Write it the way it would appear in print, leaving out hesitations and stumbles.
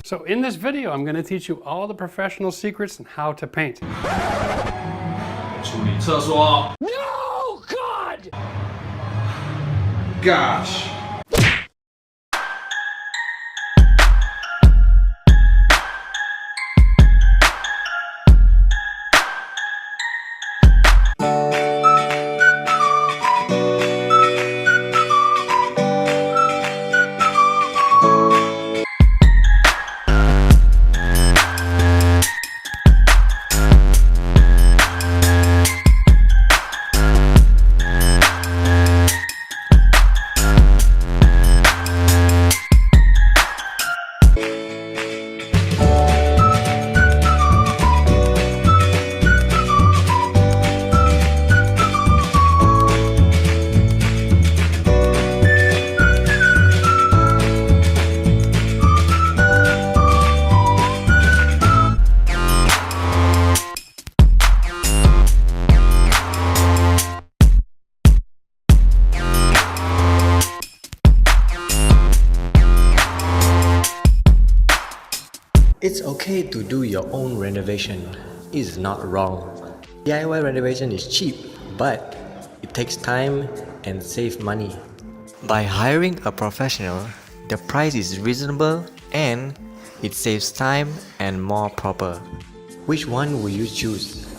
So in this video, I'm going to teach you all the professional secrets on how to paint. 处理厕所。 No, God! Gosh. It's okay to do your own renovation. It's not wrong. DIY renovation is cheap, but it takes time and saves money. By hiring a professional, the price is reasonable and it saves time and more proper. Which one will you choose?